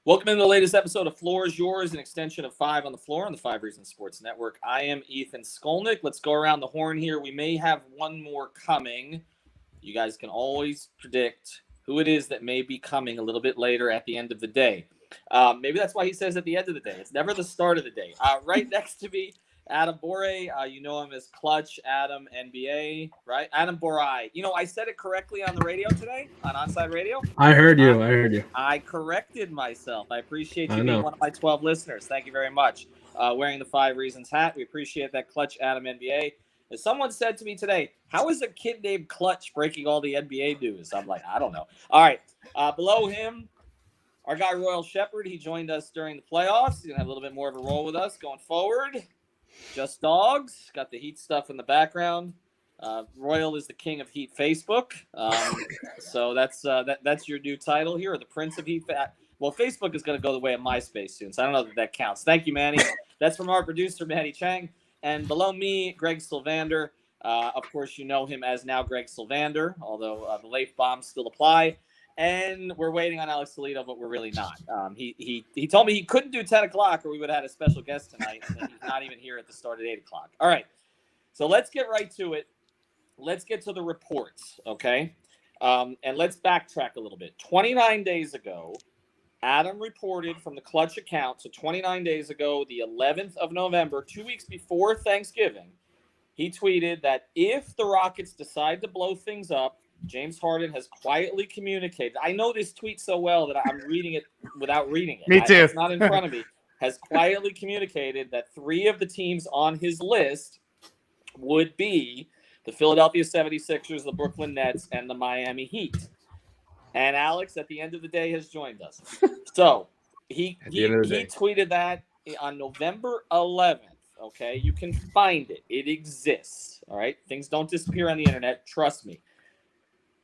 Welcome into the latest episode of Floor is Yours, an extension of 5 on the Floor on the 5 Reasons Sports Network. I am Ethan Skolnick. Let's go around the horn here. We may have one more coming. You guys can always predict who it is that may be coming a little bit later at the end of the day. Maybe that's why he says at the end of the day. It's never the start of the day. Right next to me, Adam Bore. You know him as Clutch Adam NBA, right? Adam Bore. You know, I said it correctly on the radio today, on Onside Radio. I heard you. I corrected myself. I appreciate you being one of my 12 listeners. Thank you very much. Wearing the 5 Reasons hat. We appreciate that, Clutch Adam NBA. As someone said to me today, how is a kid named Clutch breaking all the NBA news? I'm like, I don't know. All right. Below him, our guy Royal Shepherd. He joined us during the playoffs. He's going to have a little bit more of a role with us going forward. Just Dogs. Got the Heat stuff in the background. Royal is the king of Heat Facebook. So that's your new title here, or the Prince of Heat. Well, Facebook is going to go the way of MySpace soon, so I don't know that counts. Thank you, Manny. That's from our producer, Manny Chang. And below me, Greg Sylvander. Of course, you know him as now Greg Sylvander, although the Leif bombs still apply. And we're waiting on Alex Toledo, but we're really not. He told me he couldn't do 10 o'clock or we would have had a special guest tonight, and he's not even here at the start at 8 o'clock. All right, so let's get right to it. Let's get to the reports, okay? And let's backtrack a little bit. 29 days ago, Adam reported from the Clutch account, so 29 days ago, the 11th of November, 2 weeks before Thanksgiving, he tweeted that if the Rockets decide to blow things up, James Harden has quietly communicated. I know this tweet so well that I'm reading it without reading it. Me too. It's not in front of me. Has quietly communicated that 3 of the teams on his list would be the Philadelphia 76ers, the Brooklyn Nets, and the Miami Heat. And Alex, at the end of the day, has joined us. So he tweeted that on November 11th. Okay, you can find it. It exists. All right, things don't disappear on the internet. Trust me.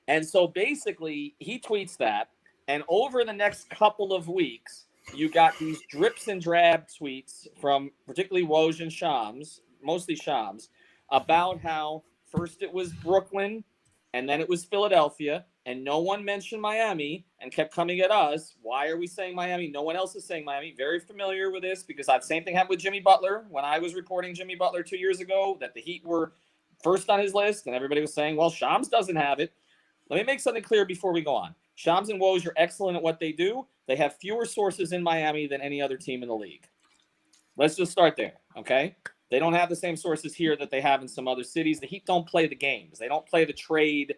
And so basically, he tweets that, and over the next couple of weeks, you got these drips and drab tweets from particularly Woj and Shams, mostly Shams, about how first it was Brooklyn, and then it was Philadelphia, and no one mentioned Miami and kept coming at us. Why are we saying Miami? No one else is saying Miami. Very familiar with this because that same thing happened with Jimmy Butler when I was reporting Jimmy Butler 2 years ago, that the Heat were first on his list, and everybody was saying, well, Shams doesn't have it. Let me make something clear before we go on. Shams and Woj are excellent at what they do. They have fewer sources in Miami than any other team in the league. Let's just start there, okay? They don't have the same sources here that they have in some other cities. The Heat don't play the games. They don't play the trade.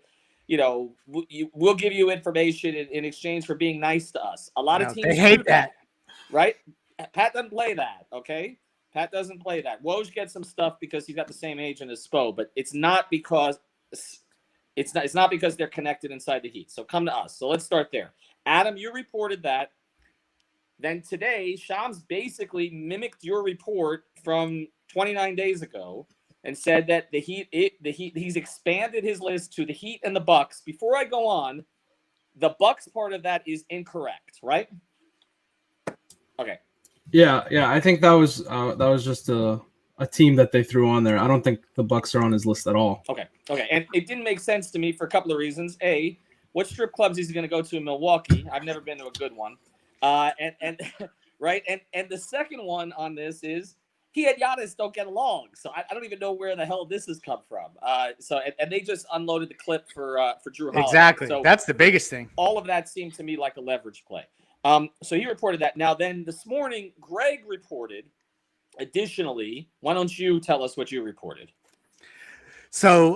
You know, we'll give you information in exchange for being nice to us. A lot of teams hate that, right? Pat doesn't play that, okay? Pat doesn't play that. Woj gets some stuff because he's got the same agent as Spo, but it's not because it's not because they're connected inside the Heat. So come to us. So let's start there. Adam, you reported that. Then today, Shams basically mimicked your report from 29 days ago and said that the Heat, he's expanded his list to the Heat and the Bucks. Before I go on, the Bucks part of that is incorrect, right? Okay. Yeah. I think that was just a team that they threw on there. I don't think the Bucks are on his list at all. Okay. And it didn't make sense to me for a couple of reasons. A, what strip clubs is he going to go to in Milwaukee? I've never been to a good one. And right. And the second one on this is he and Giannis don't get along. So I don't even know where the hell this has come from. And they just unloaded the clip for Drew Holiday. Exactly. So that's the biggest thing. All of that seemed to me like a leverage play. So he reported that. Now then this morning, Greg reported, additionally, why don't you tell us what you reported? So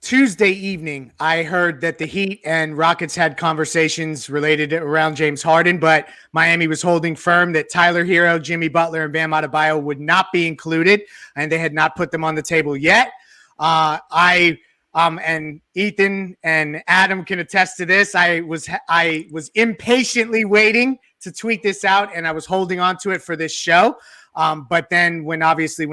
Tuesday evening, I heard that the Heat and Rockets had conversations related around James Harden, but Miami was holding firm that Tyler Hero, Jimmy Butler, and Bam Adebayo would not be included, and they had not put them on the table yet. And Ethan and Adam can attest to this. I was impatiently waiting to tweet this out, and I was holding on to it for this show. But then when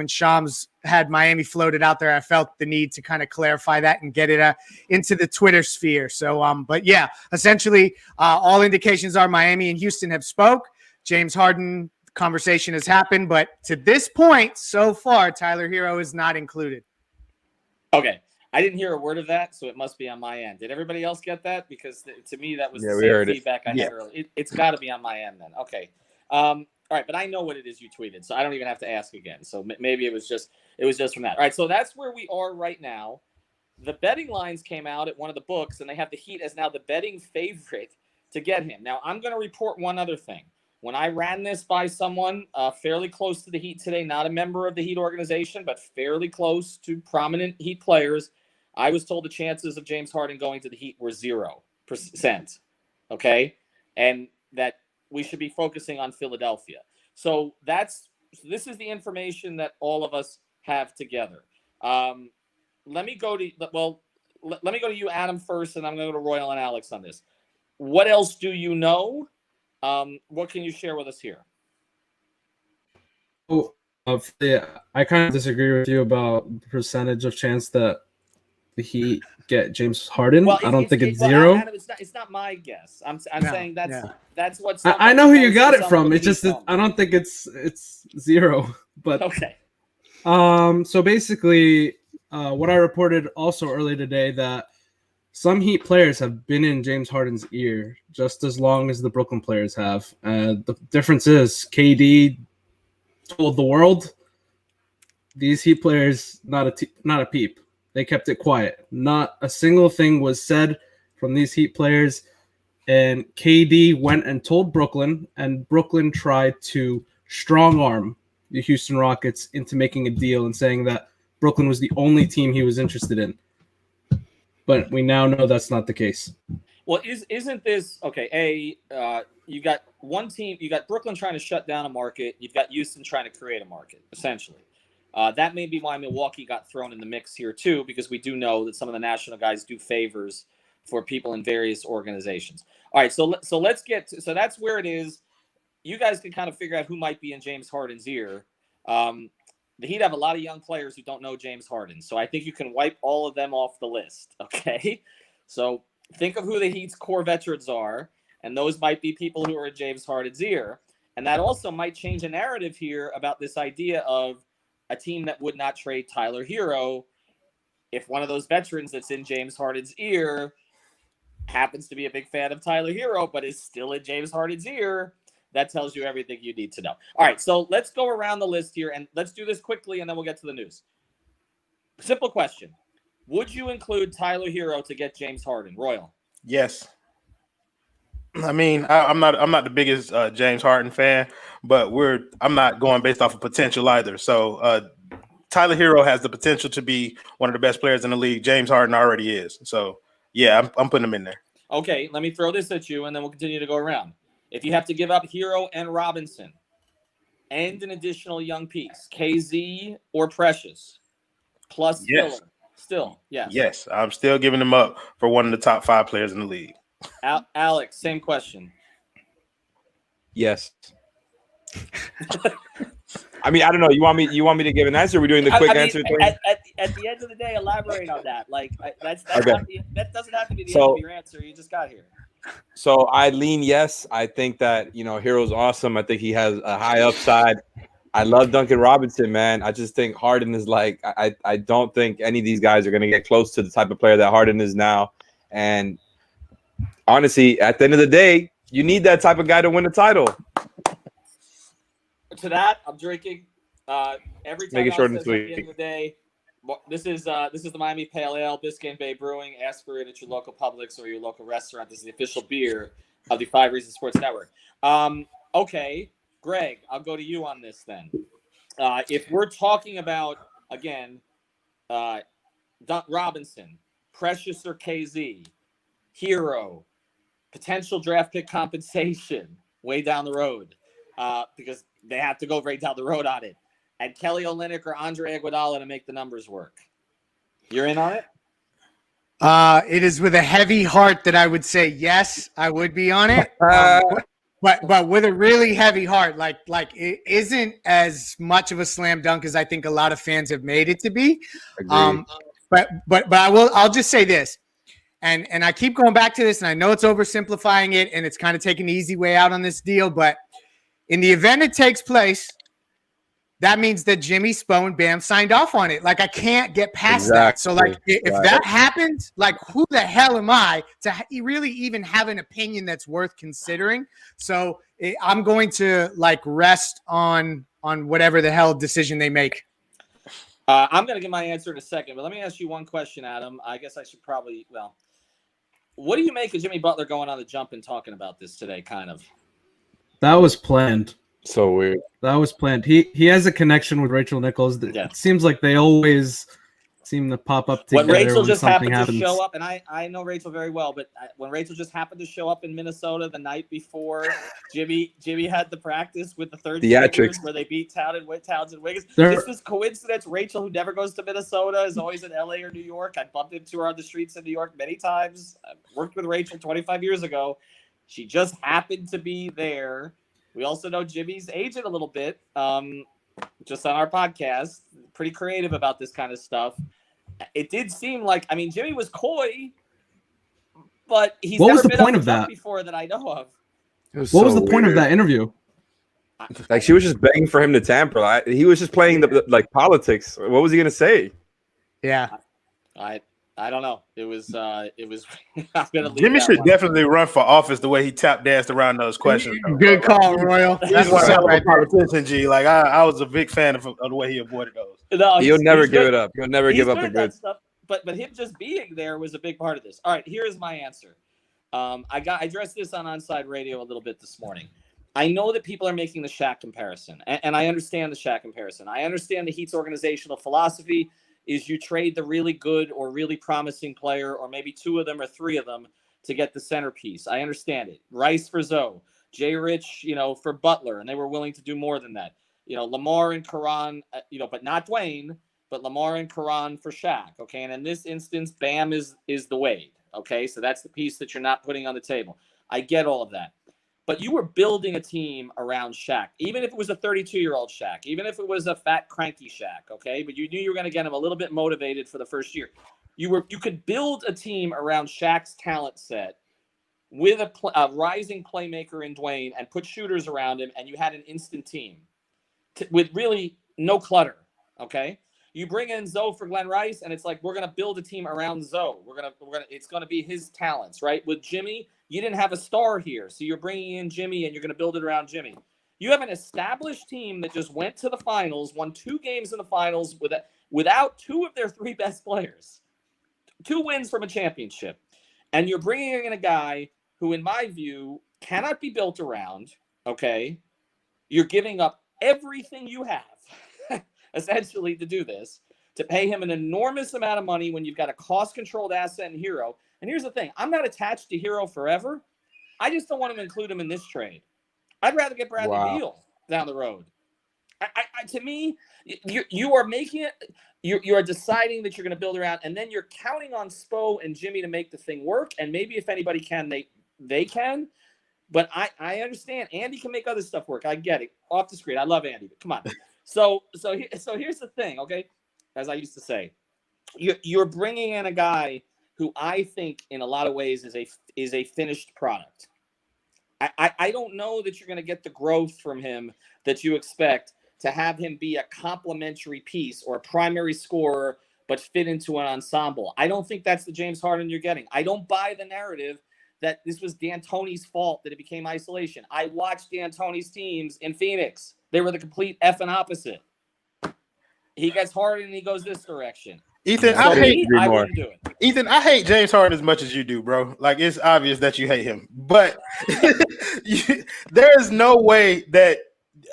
Shams had Miami floated out there, I felt the need to kind of clarify that and get it into the Twitter sphere. So, but yeah, essentially all indications are Miami and Houston have spoke. James Harden conversation has happened, but to this point so far, Tyler Hero is not included. Okay. I didn't hear a word of that, so it must be on my end. Did everybody else get that? Because to me, that was the same feedback I had earlier. It's got to be on my end then. Okay. All right, but I know what it is you tweeted, so I don't even have to ask again. So maybe it was just from that. All right, so that's where we are right now. The betting lines came out at one of the books, and they have the Heat as now the betting favorite to get him. Now, I'm going to report one other thing. When I ran this by someone fairly close to the Heat today, not a member of the Heat organization, but fairly close to prominent Heat players, I was told the chances of James Harden going to the Heat were 0%. Okay? And that we should be focusing on Philadelphia. So this is the information that all of us have together. Let me go to you, Adam, first, and I'm going to go to Royal and Alex on this. What else do you know? What can you share with us here? Oh, I kind of disagree with you about the percentage of chance that the Heat get James Harden. Well, I don't think it's 0. Adam, it's not my guess. I'm saying that's what I know who you got it from. It's just I don't think it's 0. But okay. So basically, what I reported also earlier today that some Heat players have been in James Harden's ear just as long as the Brooklyn players have. The difference is KD told the world these Heat players not a peep. They kept it quiet. Not a single thing was said from these Heat players. And KD went and told Brooklyn, and Brooklyn tried to strong arm the Houston Rockets into making a deal and saying that Brooklyn was the only team he was interested in. But we now know that's not the case. Well, isn't this okay? You got one team. You got Brooklyn trying to shut down a market. You've got Houston trying to create a market, essentially. That may be why Milwaukee got thrown in the mix here too, because we do know that some of the national guys do favors for people in various organizations. All right, so let's get to, so that's where it is. You guys can kind of figure out who might be in James Harden's ear. The Heat have a lot of young players who don't know James Harden, so I think you can wipe all of them off the list. Okay, so think of who the Heat's core veterans are, and those might be people who are in James Harden's ear, and that also might change a narrative here about this idea of a team that would not trade Tyler Hero if one of those veterans that's in James Harden's ear happens to be a big fan of Tyler Hero, but is still in James Harden's ear. That tells you everything you need to know. All right, so let's go around the list here, and let's do this quickly, and then we'll get to the news. Simple question. Would you include Tyler Hero to get James Harden? Royal? Yes. I mean, I'm not the biggest James Harden fan, but I'm not going based off of potential either. So Tyler Hero has the potential to be one of the best players in the league. James Harden already is. So yeah, I'm putting him in there. Okay, let me throw this at you, and then we'll continue to go around. If you have to give up Hero and Robinson and an additional young piece, KZ or Precious, plus yes. Still, yes. Yes, I'm still giving him up for one of the top 5 players in the league. Alex, same question. Yes. I mean, I don't know. You want me to give an answer? We're doing the quick answer thing. At the end of the day, elaborate on that. Like that's okay. That doesn't have to be the end of your answer. You just got here. So I lean yes. I think that Hero's awesome. I think he has a high upside. I love Duncan Robinson, man. I just think Harden is like I don't think any of these guys are going to get close to the type of player that Harden is now. And honestly, at the end of the day, you need that type of guy to win a title. To that, I'm drinking. Every time Make it short and at sweet. the end of the day, this is the Miami Pale Ale, Biscayne Bay Brewing. Ask for it at your local Publix or your local restaurant. This is the official beer of the 5 Reasons Sports Network. Okay, Greg, I'll go to you on this then. If we're talking about, again, Robinson, Precious or KZ, Hero, potential draft pick compensation way down the road, because they have to go right down the road on it, and Kelly Olynyk or Andre Iguodala to make the numbers work. You're in on it? It is with a heavy heart that I would say yes, I would be on it. But with a really heavy heart, like it isn't as much of a slam dunk as I think a lot of fans have made it to be. But I'll just say this, and I keep going back to this, and I know it's oversimplifying it, and it's kind of taking the easy way out on this deal, but in the event it takes place, that means that Jimmy, Spo, and Bam signed off on it. Like, I can't get past that. So, like, if that happens, like, who the hell am I to really even have an opinion that's worth considering? So I'm going to, like, rest on whatever the hell decision they make. I'm going to give my answer in a second, but let me ask you one question, Adam. I guess I should probably, what do you make of Jimmy Butler going on the jump and talking about this today, kind of? That was planned. So weird. That was planned. He has a connection with Rachel Nichols. Yeah. It seems like they always seem to pop up together. When Rachel just happened happens. to show up, and I know Rachel very well, but when Rachel just happened to show up in Minnesota the night before Jimmy had the practice with the third stringers where they beat Towns and Wiggins. This was coincidence. Rachel, who never goes to Minnesota, is always in LA or New York. I bumped into her on the streets in New York many times. I worked with Rachel 25 years ago. She just happened to be there. We also know Jimmy's agent a little bit, just on our podcast. Pretty creative about this kind of stuff. It did seem like, I mean, Jimmy was coy, but he's never been on the jump before that I know of. What was the point of that interview? Like, she was just begging for him to tamper. He was just playing the politics. What was he gonna say? Yeah, I don't know. It was. I'm gonna Jimmy should definitely run for office the way he tap danced around those questions. Good call, Royal. He's one hell of a politician, G. Like I was a big fan of the way he avoided those. No, he'll never give it up. He'll never give up the good stuff. But him just being there was a big part of this. All right, here's my answer. I addressed this on Onside Radio a little bit this morning. I know that people are making the Shaq comparison, and I understand the Shaq comparison. I understand the Heat's organizational philosophy is you trade the really good or really promising player, or maybe two of them or three of them, to get the centerpiece. I understand it. Rice for Zoe, Jay Rich, for Butler, and they were willing to do more than that. Lamar and Karan, but not Dwayne, but Lamar and Karan for Shaq. Okay, and in this instance, Bam is the Wade. Okay, so that's the piece that you're not putting on the table. I get all of that. But you were building a team around Shaq, even if it was a 32-year-old Shaq, even if it was a fat, cranky Shaq, okay? But you knew you were going to get him a little bit motivated for the first year. You could build a team around Shaq's talent set with a rising playmaker in Dwayne and put shooters around him, and you had an instant team with really no clutter, okay? You bring in Zoe for Glenn Rice, and it's like we're going to build a team around Zoe. It's going to be his talents, right? With Jimmy, you didn't have a star here, so you're bringing in Jimmy, and you're going to build it around Jimmy. You have an established team that just went to the finals, won 2 games in the finals without 2 of their 3 best players. 2 wins from a championship. And you're bringing in a guy who, in my view, cannot be built around, okay? You're giving up everything you have, essentially, to do this, to pay him an enormous amount of money when you've got a cost-controlled asset in Hero. And here's the thing. I'm not attached to Hero forever. I just don't want to include him in this trade. I'd rather get Bradley Beal down the road. To me, you are making it. You are deciding that you're going to build around, and then you're counting on Spo and Jimmy to make the thing work. And maybe if anybody can, they can. But I understand Andy can make other stuff work. I get it. Off the screen. I love Andy, but come on. So here's the thing, okay? As I used to say, you're bringing in a guy who I think in a lot of ways is a finished product. I don't know that you're going to get the growth from him that you expect to have him be a complementary piece or a primary scorer, but fit into an ensemble. I don't think that's the James Harden you're getting. I don't buy the narrative that this was D'Antoni's fault that it became isolation. I watched D'Antoni's teams in Phoenix. They were the complete effing opposite. He gets Harden and he goes this direction. Ethan, I wouldn't do it. Ethan, I hate James Harden as much as you do, bro. Like, it's obvious that you hate him, but there is no way that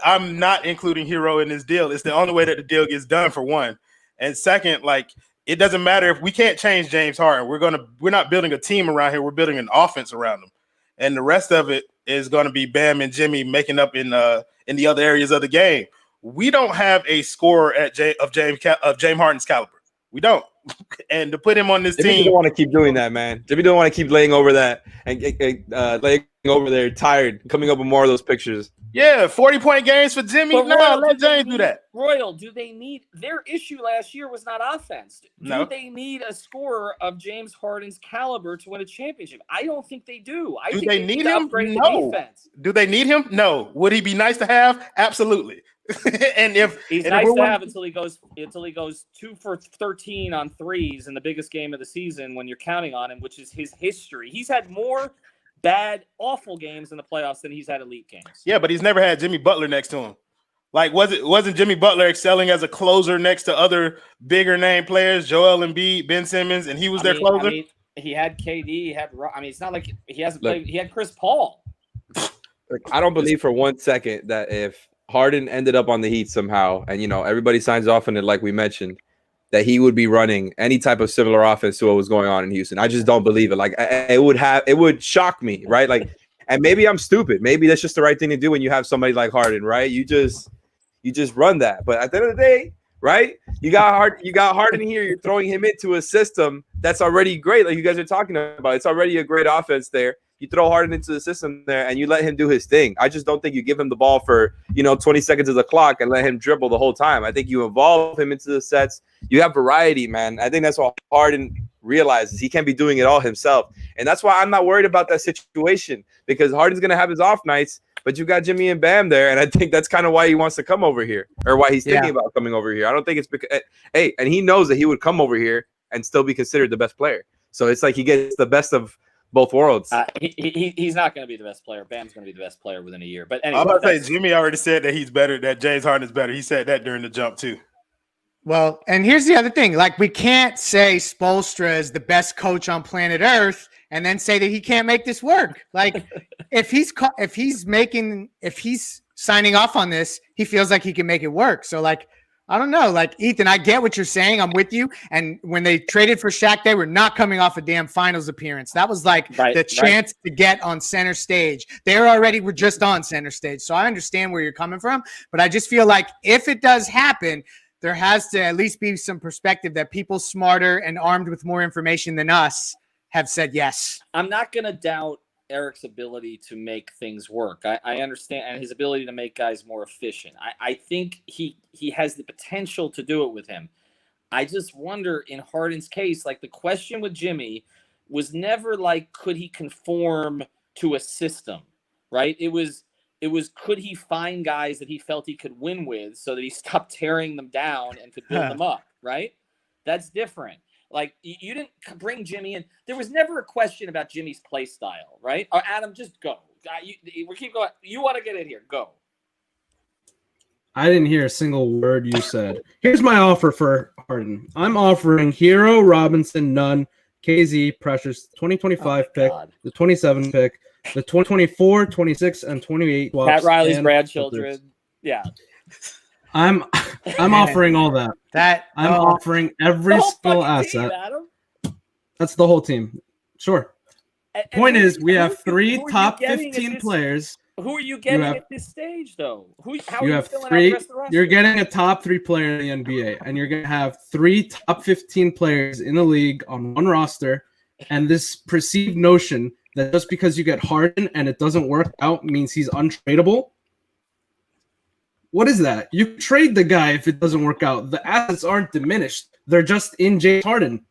I'm not including Hero in this deal. It's the only way that the deal gets done, for one. And second, like, it doesn't matter if we can't change James Harden. We're not building a team around here. We're building an offense around him. And the rest of it is going to be Bam and Jimmy making up in the other areas of the game. We don't have a scorer of James Harden's caliber. We don't. And to put him on this Jimmy team, don't want to keep doing that, man. Jimmy don't want to keep laying over that and laying over there tired, coming up with more of those pictures. Yeah, 40-point games for Jimmy. But No, Royal, let James do that. Royal, do they need their issue last year was not offense? No. Do they need a scorer of James Harden's caliber to win a championship? I don't think they do. I Do think they need to him? upgrade No. the defense. Do they need him? No. Would he be nice to have? Absolutely. And if He's and nice if to have until he goes 2 for 13 on threes in the biggest game of the season when you're counting on him, which is his history. He's had more bad, awful games in the playoffs than he's had elite games. Yeah, but he's never had Jimmy Butler next to him. Like, wasn't Jimmy Butler excelling as a closer next to other bigger name players, Joel Embiid, Ben Simmons, and he was their closer? He had KD. He had. It's not like he hasn't played. He had Chris Paul. I don't believe for 1 second that if Harden ended up on the Heat somehow, and everybody signs off on it, like we mentioned, that he would be running any type of similar offense to what was going on in Houston. I just don't believe it. Like it would shock me, right? Like, and maybe I'm stupid. Maybe that's just the right thing to do when you have somebody like Harden, right? You just run that. But at the end of the day, right? You got Harden here. You're throwing him into a system that's already great, like you guys are talking about. It's already a great offense there. You throw Harden into the system there, and you let him do his thing. I just don't think you give him the ball for 20 seconds of the clock and let him dribble the whole time. I think you involve him into the sets. You have variety, man. I think that's what Harden realizes. He can't be doing it all himself, and that's why I'm not worried about that situation, because Harden's gonna have his off nights, but you got Jimmy and Bam there, and I think that's kind of why he wants to come over here, or why he's thinking about coming over here. I don't think it's because and he knows that he would come over here and still be considered the best player. So it's like he gets the best of both worlds. He's not going to be the best player. Bam's going to be the best player within a year. But anyway, I'm about to say Jimmy already said that he's better. That James Harden is better. He said that during the jump too. Well, and here's the other thing. Like, we can't say Spoelstra is the best coach on planet Earth and then say that he can't make this work. Like, if he's signing off on this, he feels like he can make it work. So, like, I don't know. Like, Ethan, I get what you're saying. I'm with you. And when they traded for Shaq, they were not coming off a damn finals appearance. That was like the chance to get on center stage. They were just on center stage. So I understand where you're coming from. But I just feel like if it does happen, there has to at least be some perspective that people smarter and armed with more information than us have said yes. I'm not going to doubt Eric's ability to make things work. I understand, and his ability to make guys more efficient. I think he has the potential to do it with him. I just wonder in Harden's case, like, the question with Jimmy was never like, could he conform to a system, right? It was could he find guys that he felt he could win with so that he stopped tearing them down and could build them up, right? That's different. Like, you didn't bring Jimmy in. There was never a question about Jimmy's play style, right? Or Adam, just go. We keep going. You want to get in here. Go. I didn't hear a single word you said. Here's my offer for Harden. I'm offering Hero, Robinson, Nunn, KZ, Precious, 2025 pick, God. the 27 pick, the 2024, 26, and 28 swaps. Pat Riley's grandchildren. Yeah. I'm offering all that. I'm offering every single asset. Team, that's the whole team. Sure. Point is, we have three top 15 players. Who are you getting at this stage, though? How are you have three. You're getting a top 3 player in the NBA, and you're going to have 3 top 15 players in the league on one roster. And this perceived notion that just because you get Harden and it doesn't work out means he's untradeable. What is that? You trade the guy if it doesn't work out. The assets aren't diminished. They're just in James Harden.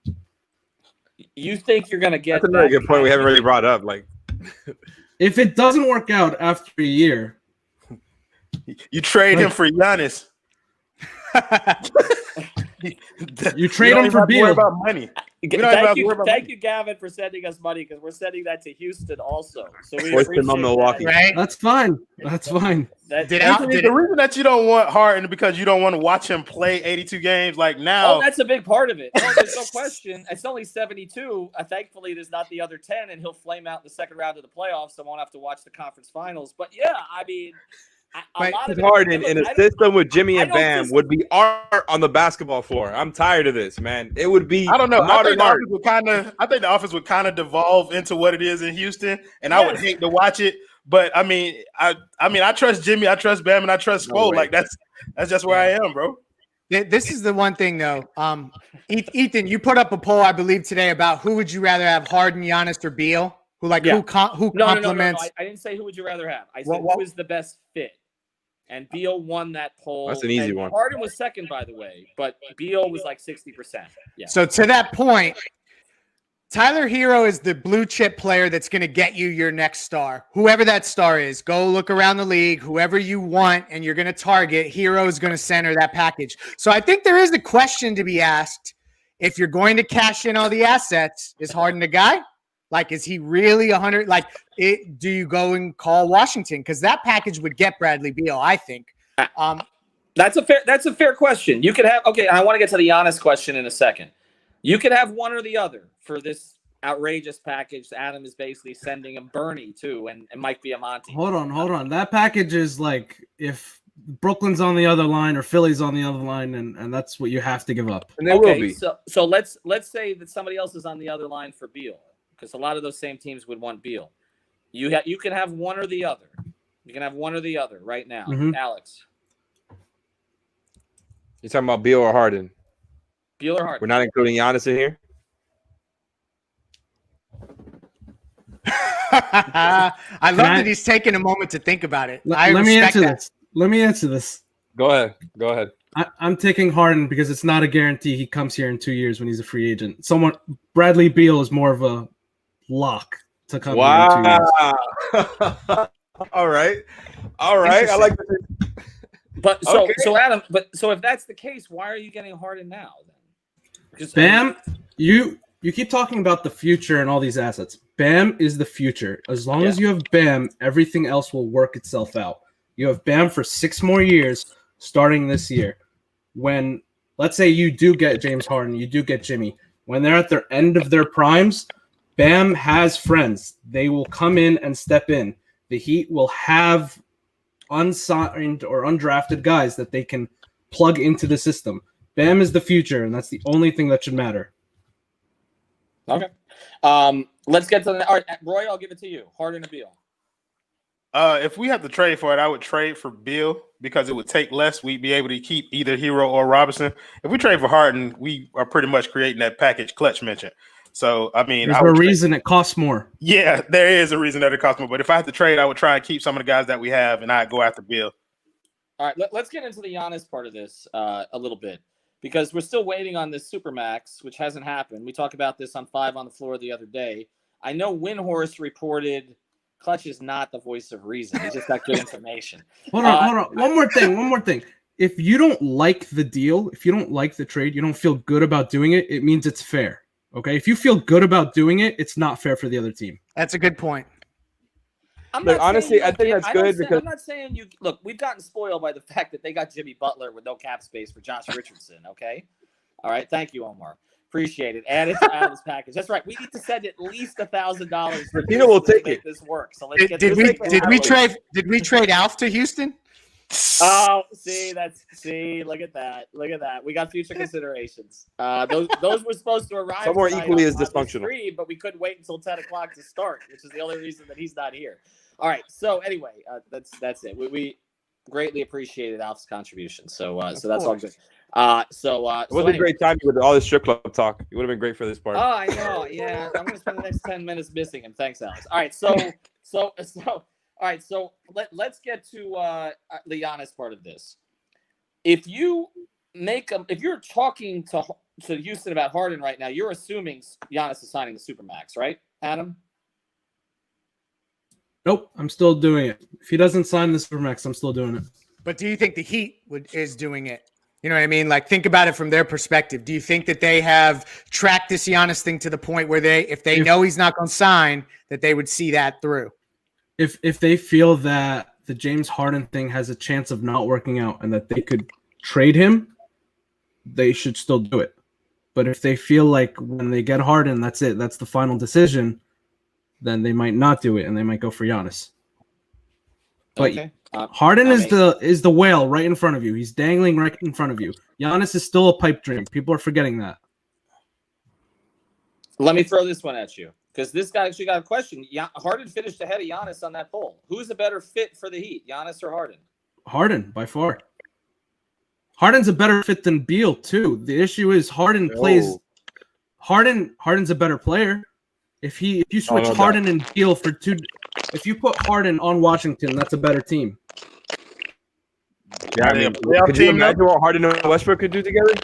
You think you're going to get That's another good point we haven't really brought up. Like, if it doesn't work out after a year, you trade him for Giannis. You trade him for Beal. About money. Thank you, Gavin, for sending us money, because we're sending that to Houston also. So we appreciate Milwaukee. that. Right? That's fine. That's fine. The reason that you don't want Harden because you don't want to watch him play 82 games like now. Oh, that's a big part of it. Oh, there's no question. It's only 72. Thankfully, there's not the other 10, and he'll flame out in the second round of the playoffs, so I won't have to watch the conference finals. But yeah, I mean, a lot of Harden in a system with Jimmy and Bam would be art on the basketball floor. I'm tired of this, man. It would be. I don't know. I think the offense would kind of devolve into what it is in Houston, and I would hate to watch it. But I mean, I trust Jimmy, I trust Bam, and I trust Spo. Like that's just where I am, bro. This is the one thing, though. Ethan, you put up a poll, I believe, today about who would you rather have, Harden, Giannis, or Beal? Who complements? No. I didn't say who would you rather have. I said What? who is the best fit. And Beal won that poll. That's an easy and one. Harden was second, by the way, but Beal was like 60%. Yeah. So to that point, Tyler Hero is the blue chip player that's going to get you your next star. Whoever that star is, go look around the league. Whoever you want and you're going to target, Hero is going to center that package. So I think there is a question to be asked. If you're going to cash in all the assets, is Harden the guy? Like, is he really 100? Like, do you go and call Washington? Because that package would get Bradley Beal, I think. That's a fair question. You could have I want to get to the Giannis question in a second. You could have one or the other for this outrageous package. Adam is basically sending him Bernie too, and Mike Biamonte. Hold on. That package is like if Brooklyn's on the other line or Philly's on the other line, and that's what you have to give up. And they will be. So let's say that somebody else is on the other line for Beal, because a lot of those same teams would want Beal. You can have one or the other. You can have one or the other right now. Mm-hmm. Alex. You're talking about Beal or Harden? Beal or Harden? We're not including Giannis in here? I love that he's taking a moment to think about it. Let me answer this. Go ahead. I'm taking Harden because it's not a guarantee he comes here in 2 years when he's a free agent. Bradley Beal is more of a lock to come here in 2 years. All right. I like that. But so Adam, so if that's the case, why are you getting Harden now then? Bam, you keep talking about the future and all these assets. Bam is the future. As long as you have Bam, everything else will work itself out. You have Bam for 6 more years starting this year. When, let's say you do get James Harden, you do get Jimmy, when they're at their end of their primes, Bam has friends. They will come in and step in. The Heat will have unsigned or undrafted guys that they can plug into the system. Bam is the future, and that's the only thing that should matter. Okay. Let's get to the. All right, Roy, I'll give it to you. Harden or Beal? If we have to trade for it, I would trade for Beal because it would take less. We'd be able to keep either Hero or Robinson. If we trade for Harden, we are pretty much creating that package Clutch mentioned. So, I mean, there's a reason it costs more. Yeah, there is a reason that it costs more. But if I had to trade, I would try and keep some of the guys that we have, and I'd go after Beal. All right, let's get into the Giannis part of this a little bit, because we're still waiting on this Supermax, which hasn't happened. We talked about this on 5 on the Floor the other day. I know Windhorst reported Clutch is not the voice of reason. He's just got good information. Hold on. One more thing. If you don't like the deal, if you don't like the trade, you don't feel good about doing it, it means it's fair. Okay? If you feel good about doing it, it's not fair for the other team. That's a good point. Honestly, I think that's good because I'm not saying you look. We've gotten spoiled by the fact that they got Jimmy Butler with no cap space for Josh Richardson. Okay, all right. Thank you, Omar. Appreciate it. Add it to Adam's package. That's right. We need to send at least $1,000. Tina will take make this work. So let's get. Did we trade Alf to Houston? Oh, look at that. We got future considerations. Those were supposed to arrive. Some more equally as dysfunctional. Screen, but we couldn't wait until 10 o'clock to start, which is the only reason that he's not here. All right. So anyway, that's it. We greatly appreciated Alf's contribution. So that's all good. It was a great time with all this strip club talk. It would have been great for this part. Oh, I know. Yeah, I'm gonna spend the next 10 minutes missing him. Thanks, Alex. All right. All right, so let's get to the Giannis part of this. If you're talking to Houston about Harden right now, you're assuming Giannis is signing the Supermax, right, Adam? Nope, I'm still doing it. If he doesn't sign the Supermax, I'm still doing it. But do you think the Heat is doing it? You know what I mean? Like, think about it from their perspective. Do you think that they have tracked this Giannis thing to the point where if they know he's not going to sign, that they would see that through? If they feel that the James Harden thing has a chance of not working out and that they could trade him, they should still do it. But if they feel like when they get Harden, that's it, that's the final decision, then they might not do it and they might go for Giannis. But okay. Harden is the whale right in front of you. He's dangling right in front of you. Giannis is still a pipe dream. People are forgetting that. Let me throw this one at you, because this guy actually got a question. Harden finished ahead of Giannis on that poll. Who's a better fit for the Heat, Giannis or Harden? Harden, by far. Harden's a better fit than Beal, too. The issue is Harden's a better player. If you switch no Harden and Beal for two, if you put Harden on Washington, that's a better team. Yeah, I mean, could you imagine what Harden and Westbrook could do together?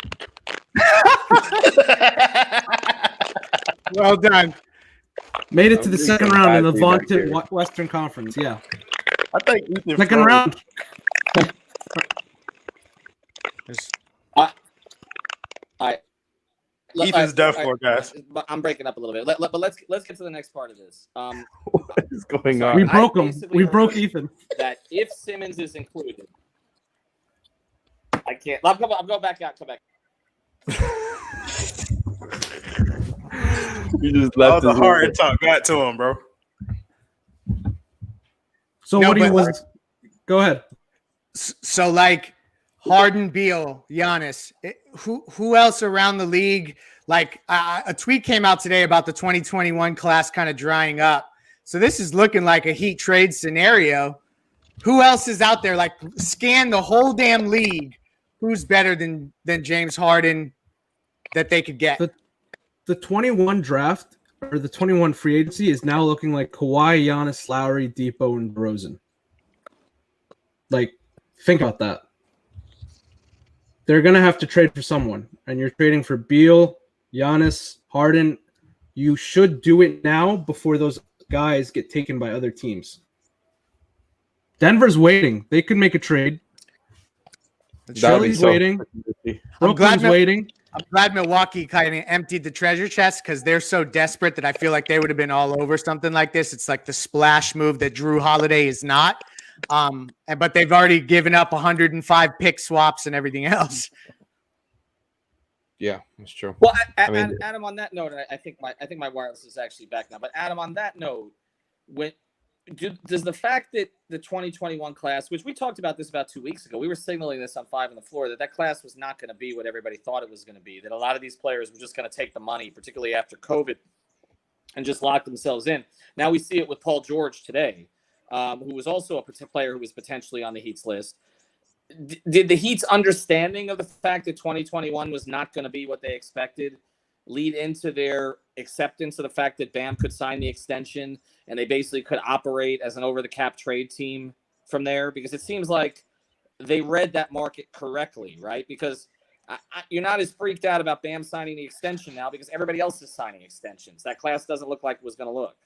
Well done. Made it to the second round in the vaunted Western Conference. Yeah, I think Ethan second round. Ethan's done for, guys. I'm breaking up a little bit. But let's get to the next part of this. What is going on? We broke him. We broke Ethan. That if Simmons is included, I can't. I'm going back out. Come back. You just left. The hard talk got to him, bro. So No, what do you but- was? Go ahead. So like Harden, Beal, Giannis, who else around the league? Like a tweet came out today about the 2021 class kind of drying up. So this is looking like a Heat trade scenario. Who else is out there? Like scan the whole damn league. Who's better than James Harden that they could get? The 21 draft or the 21 free agency is now looking like Kawhi, Giannis, Lowry, Depot, and DeRozan. Like, think about that. They're going to have to trade for someone, and you're trading for Beal, Giannis, Harden. You should do it now before those guys get taken by other teams. Denver's waiting. They could make a trade. Philly's waiting. Brooklyn's waiting. I'm glad Milwaukee kind of emptied the treasure chest because they're so desperate that I feel like they would have been all over something like this. It's like the splash move that Drew Holiday is not. But they've already given up 105 pick swaps and everything else. Yeah, that's true. Well, Adam, on that note, I think my wireless is actually back now. But Adam, on that note, does the fact that the 2021 class, which we talked about this about 2 weeks ago, we were signaling this on 5 on the Floor, that class was not going to be what everybody thought it was going to be, that a lot of these players were just going to take the money, particularly after COVID, and just lock themselves in. Now we see it with Paul George today, who was also a player who was potentially on the Heat's list. Did the Heat's understanding of the fact that 2021 was not going to be what they expected lead into their acceptance of the fact that Bam could sign the extension and they basically could operate as an over-the-cap trade team from there? Because it seems like they read that market correctly, right? Because you're not as freaked out about Bam signing the extension now because everybody else is signing extensions. That class doesn't look like it was going to look.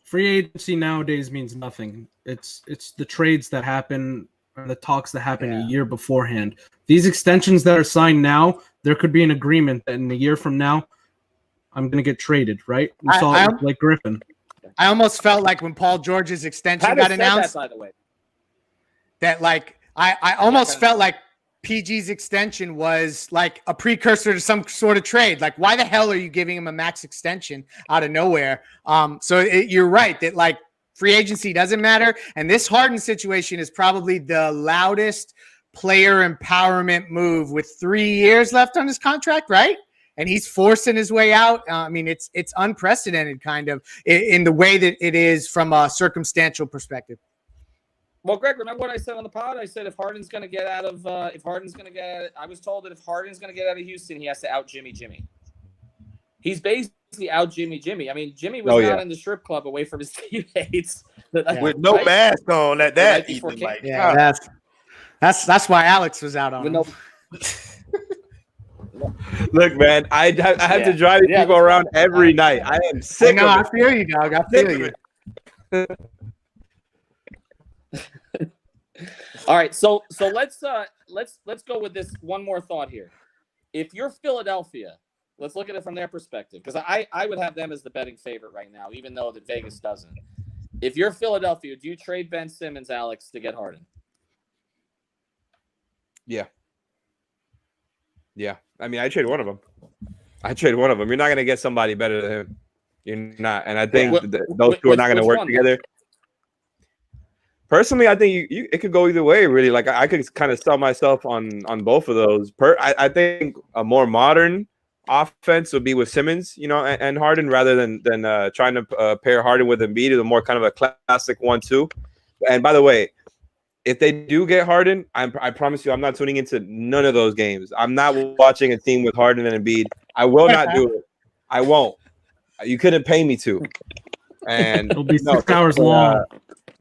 Free agency nowadays means nothing. It's the trades that happen and the talks that happen a year beforehand. These extensions that are signed now, there could be an agreement that in a year from now, I'm going to get traded, right? We saw it with Blake Griffin. I almost felt like when Paul George's extension got announced, by the way, that like I almost felt like PG's extension was like a precursor to some sort of trade. Like, why the hell are you giving him a max extension out of nowhere? So you're right that like free agency doesn't matter. And this Harden situation is probably the loudest player empowerment move with 3 years left on his contract, right? And he's forcing his way out. I mean, it's unprecedented kind of in the way that it is from a circumstantial perspective. Well, Greg, remember what I said on the pod? I said if Harden's going to get out of, I was told that if Harden's going to get out of Houston, he has to out Jimmy. He's basically out Jimmy. I mean, Jimmy was not in the strip club away from his teammates. With no mask on at that. Ethan, like, that's why Alex was out on him. Look, man, I have to drive these people around every night. I am sick of it. I feel you, dog. I feel you. All right, so let's go with this one more thought here. If you're Philadelphia, let's look at it from their perspective, because I would have them as the betting favorite right now, even though that Vegas doesn't. If you're Philadelphia, do you trade Ben Simmons, Alex, to get Harden? Yeah. I mean, I trade one of them. You're not going to get somebody better than him. You're not. And I think those two are not going to work together. Personally, I think it could go either way, really. Like, I could kind of sell myself on both of those. I think a more modern offense would be with Simmons, and Harden, rather than trying to pair Harden with Embiid. Is a more kind of a classic 1-2. And by the way, if they do get Harden, I promise you, I'm not tuning into none of those games. I'm not watching a team with Harden and Embiid. I will not do it. I won't. You couldn't pay me to. And It'll be 6 hours long.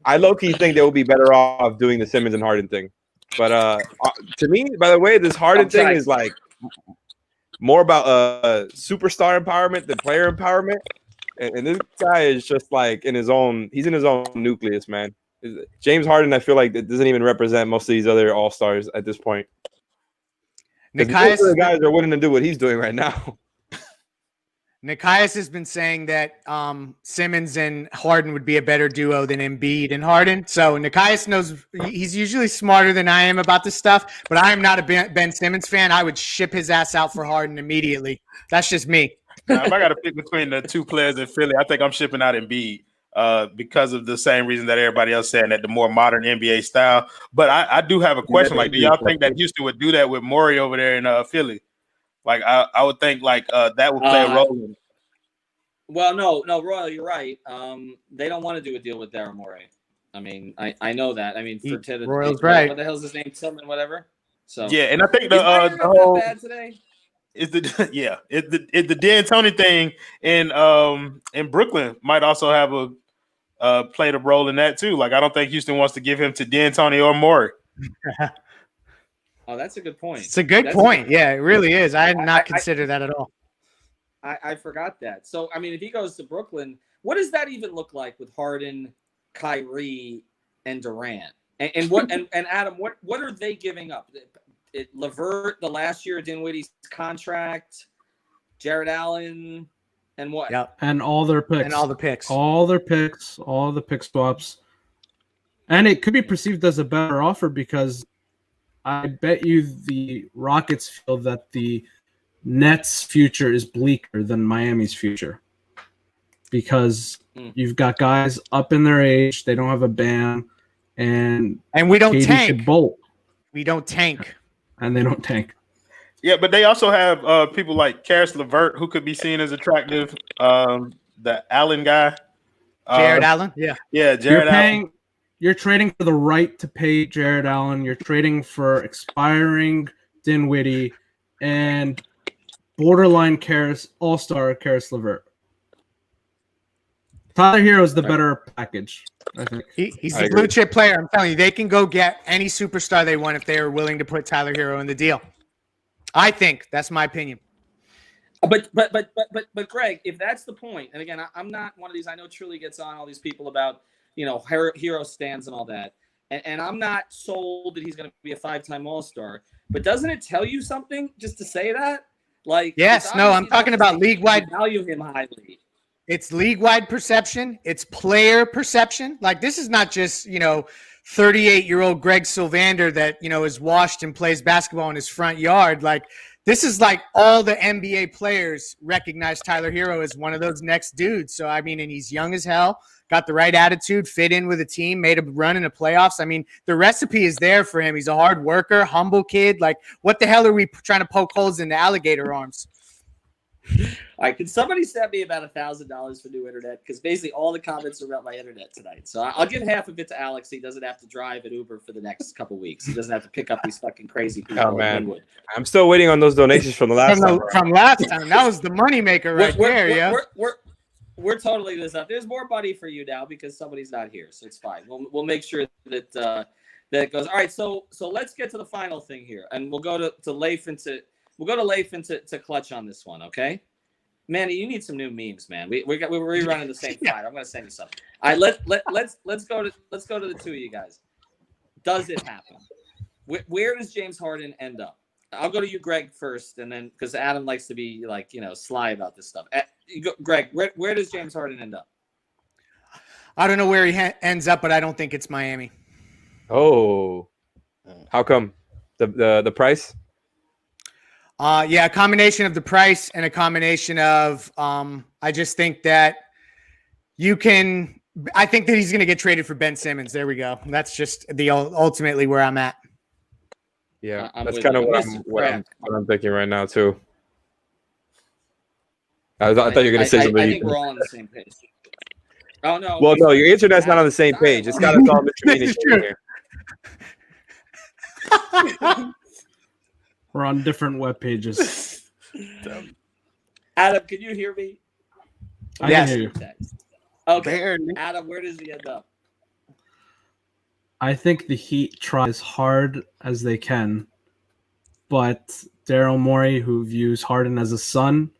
I low-key think they will be better off doing the Simmons and Harden thing. But to me, by the way, this Harden thing is like more about superstar empowerment than player empowerment. And this guy is just like he's in his own nucleus, man. James Harden, I feel like it doesn't even represent most of these other all-stars at this point. Most of the guys are willing to do what he's doing right now. Nikias has been saying that Simmons and Harden would be a better duo than Embiid and Harden. So Nikias knows he's usually smarter than I am about this stuff, but I am not a Ben Simmons fan. I would ship his ass out for Harden immediately. That's just me. Now, if I got to pick between the two players in Philly, I think I'm shipping out Embiid because of the same reason that everybody else saying that the more modern NBA style. But I do have a question. Like, do y'all think that Houston would do that with Morey over there in Philly? Like, I would think like that would play a role in. Well, no, Royal, you're right. They don't want to do a deal with Daryl Morey. I mean, I know that. I mean, Royal's right. What the hell's his name? Tillman, whatever. So yeah, and I think the whole bad today is the the D'Antoni thing in Brooklyn might also have played a role in that too. Like, I don't think Houston wants to give him to D'Antoni or Morey. Oh, that's a good point. It's a good point. Yeah, it really is. I had not considered that at all. I forgot that. So, I mean, if he goes to Brooklyn, what does that even look like with Harden, Kyrie, and Durant? And what and Adam, what are they giving up? LeVert, the last year of Dinwiddie's contract, Jared Allen, and what? Yep. And all their picks. And all the picks. All their picks, all the pick swaps. And it could be perceived as a better offer because I bet you the Rockets feel that the Nets' future is bleaker than Miami's future because you've got guys up in their age, they don't have a Bam, and we don't KD tank. should bolt. We don't tank, and they don't tank. Yeah, but they also have people like Karis LeVert who could be seen as attractive. The Allen guy, Jared Allen. Yeah, Jared Allen. You're trading for the right to pay Jared Allen. You're trading for expiring Dinwiddie and borderline all-star Karis LeVert. Tyler Hero is the better package, I think. He's a blue chip player. I'm telling you, they can go get any superstar they want if they are willing to put Tyler Hero in the deal. I think that's my opinion. But Greg, if that's the point, and again, I'm not one of these. I know Truly gets on all these people about Hero stands and all that, and I'm not sold that he's going to be a 5-time All-Star. But doesn't it tell you something just to say that? Like, yes, no, I'm talking about league-wide. Value him highly. It's league-wide perception. It's player perception. Like, this is not just 38-year-old Greg Sylvander that is washed and plays basketball in his front yard. Like, this is like all the NBA players recognize Tyler Hero as one of those next dudes. So I mean, and he's young as hell, got the right attitude, fit in with a team, made a run in the playoffs. I mean, the recipe is there for him. He's a hard worker, humble kid. Like, what the hell are we trying to poke holes in the alligator arms? All right, can somebody send me about $1,000 for new internet? Because basically all the comments are about my internet tonight. So I'll give half of it to Alex. He doesn't have to drive an Uber for the next couple weeks. He doesn't have to pick up these fucking crazy people. Oh man, I'm still waiting on those donations from the last time. From last time, that was the moneymaker right there. Yeah, we're totally this up. There's more money for you now because somebody's not here, so it's fine. We'll make sure that that it goes. All right, so let's get to the final thing here, and we'll go to Leif and to Clutch on this one, okay? Manny, you need some new memes, man. We're rerunning the same fight. I'm gonna send you something. All right, let's go to the two of you guys. Does it happen? Where does James Harden end up? I'll go to you, Greg, first, and then because Adam likes to be sly about this stuff. Greg, where does James Harden end up? I don't know where he ends up, but I don't think it's Miami. Oh, how come? The price? Yeah, a combination of the price and a combination of I just think that I think that he's going to get traded for Ben Simmons. There we go. That's just ultimately where I'm at. Yeah, that's kind of what I'm thinking right now too. I thought you were going to say something. I think we're all on the same page. Oh no. Well, no, your internet's not on the same page. It's got us all miscommunicating here. We're on different web pages. Adam, can you hear me? I can hear you. Okay, Barely. Adam, where does he end up? I think the Heat try as hard as they can, but Daryl Morey, who views Harden as a son,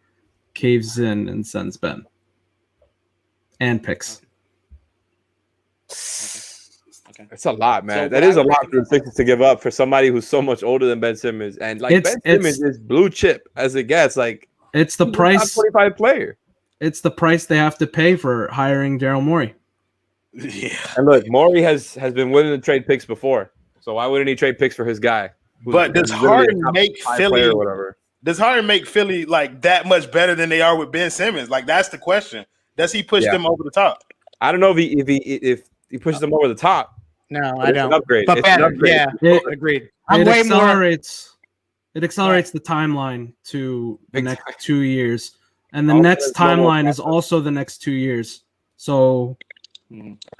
caves in and sends Ben and picks. Okay. It's a lot, man. So that what is I a would lot for the Sixers to give up for somebody who's so much older than Ben Simmons. And like Ben Simmons is blue chip as it gets. Like it's the price. 25 player. It's the price they have to pay for hiring Daryl Morey. Yeah. And look, Morey has been willing to trade picks before. So why wouldn't he trade picks for his guy? But does Harden make Philly or whatever? Does Harden make Philly like that much better than they are with Ben Simmons? Like that's the question. Does he push them over the top? I don't know if he pushes them over the top. No, I don't. Upgrade. But it's better. an upgrade. Yeah, agreed. I'm way more. It accelerates the timeline to the next Exactly. 2 years, and the Nets timeline is also the next 2 years. So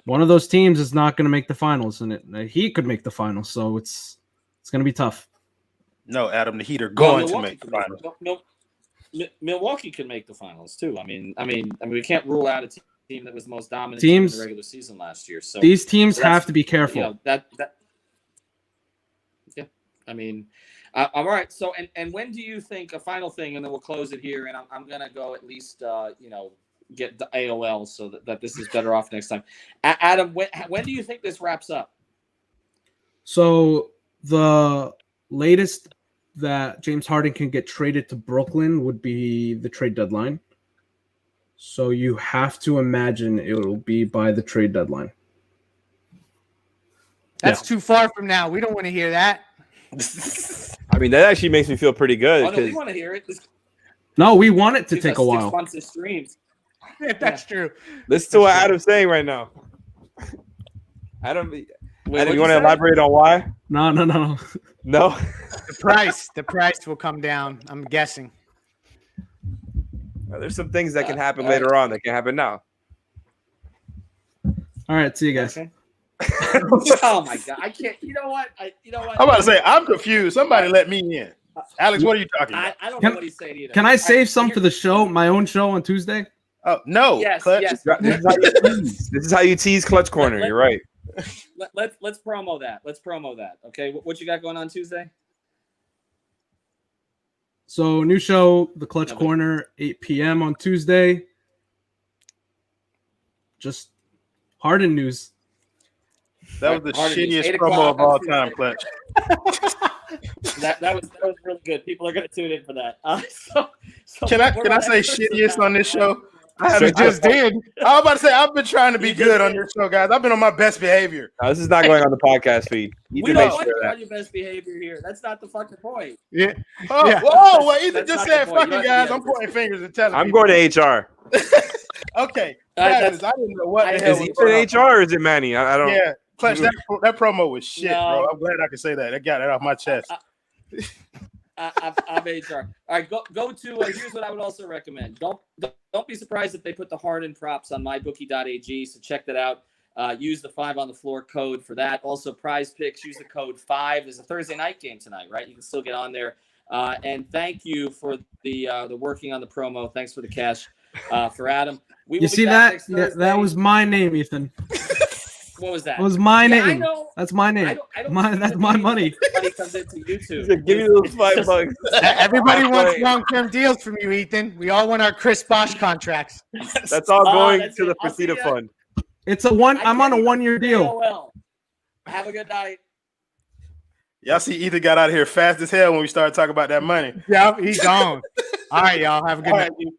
one of those teams is not going to make the finals, and he could make the finals. So it's going to be tough. No, Adam, the Heat are going to make the finals. Milwaukee can make the finals too. I mean, we can't rule out a team that was the most dominant teams in the regular season last year. So these teams have to be careful. You know, yeah. I mean, all right. So, and when do you think a final thing, and then we'll close it here. And I'm gonna go at least, get the AOL so that this is better off next time. Adam, when do you think this wraps up? So the latest that James Harden can get traded to Brooklyn would be the trade deadline. So you have to imagine it will be by the trade deadline. That's too far from now. We don't want to hear that. I mean, that actually makes me feel pretty good. Oh, no, we want to hear it. No, we want it to take a while. 6 months of streams. That's true. Listen to what Adam's saying right now. Adam, you want to elaborate on why? No. No. The price will come down. I'm guessing. Well, there's some things that can happen later on that can happen now. All right, see you guys. Okay. Oh my god, I can't. You know what? I'm about to say I'm confused. Somebody let me in. Alex, what are you talking about? I don't know what he's saying either. Can I save some for the show, my own show on Tuesday? Oh no! Yes. This is how you tease Clutch Corner. You're right. Let's promo that. Okay, what you got going on Tuesday? So new show, The Clutch Corner, 8 p.m. on Tuesday. Just Harden news. That was the shittiest promo of all time, Clutch. that was really good. People are going to tune in for that. So can I say shittiest on this show? I just did. I was about to say I've been trying to be good on this show, guys. I've been on my best behavior. No, this is not going on the podcast feed. We don't want you on your best behavior here. That's not the fucking point. Yeah. Oh, Yeah. Whoa! Well, Ethan That's just not said the point. fucking You have guys. to be I'm pointing fingers and telling. I'm people. going to HR. Okay. That's- I didn't know what the hell Is was he going on. in HR or is it Manny? I don't. Yeah, Clutch. That promo was shit, No. bro. I'm glad I could say that. I got it off my chest. I'm HR. All right, go to. Here's what I would also recommend. Don't be surprised if they put the Harden props on mybookie.ag. So check that out. Use the 5 on the floor code for that. Also, Prize Picks. Use the code 5. There's a Thursday night game tonight, right? You can still get on there. And thank you for the working on the promo. Thanks for the cash for Adam. You see that? That was my name, Ethan. What was that? It was my name. I know. That's my name. That's my money. Money comes into YouTube. Give me those $5. Everybody wants long-term deals from you, Ethan. We all want our Chris Bosh contracts. That's all going that's to it. the I'll see Fertitta ya. Fund. It's I'm on a 1-year deal. AOL. Have a good night. Y'all see Ethan got out of here fast as hell when we started talking about that money. Yeah, he's gone. All right, y'all. Have a good All night. right, dude.